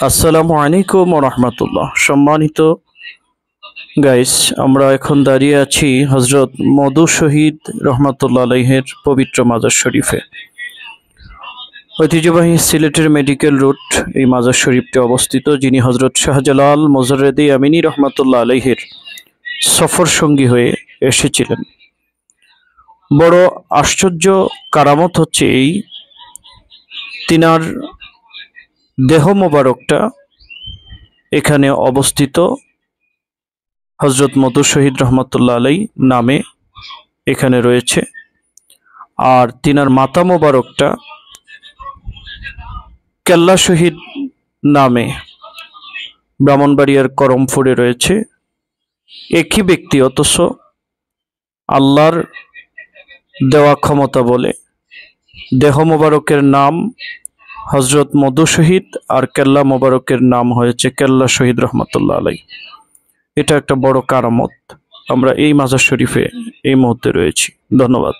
আসসালামু আলাইকুম ওয়া রাহমাতুল্লাহ। সম্মানিত গাইস, আমরা এখন দাঁড়িয়ে আছি হযরত মধু শহীদ রহমাতুল্লাহ আলাইহির পবিত্র মাজার শরীফে। ঐতিহ্যবাহী সিলেটের মেডিকেল রুট এই মাজার শরীফটি অবস্থিত, যিনি হযরত শাহজালাল মুজাররেদি আমিনী রহমাতুল্লাহ আলাইহির সফর সঙ্গী হয়ে এসেছিলেন। বড় আশ্চর্য কারামত হচ্ছে এই, তিনার দেহ মোবারকটা এখানে অবস্থিত হযরত মধু শহীদ রহমাতুল্লাহ আলাই নামে এখানে রয়েছে, আর তিনার মাতা মোবারকটা কেল্লা শহীদ নামে ব্রাহ্মণবাড়িয়ার করমপুরে রয়েছে। একই ব্যক্তি, অথচ আল্লাহর দেওয়া ক্ষমতা বলে দেহ মোবারকের নাম হযরত মধু শহীদ আর কেল্লা মোবারকের নাম হয়েছে কেল্লা শহীদ রহমাতুল্লাহ আলাই। এটা একটা বড় কারামত। আমরা এই মাজার শরীফে এই মুহূর্তে রয়েছি। ধন্যবাদ।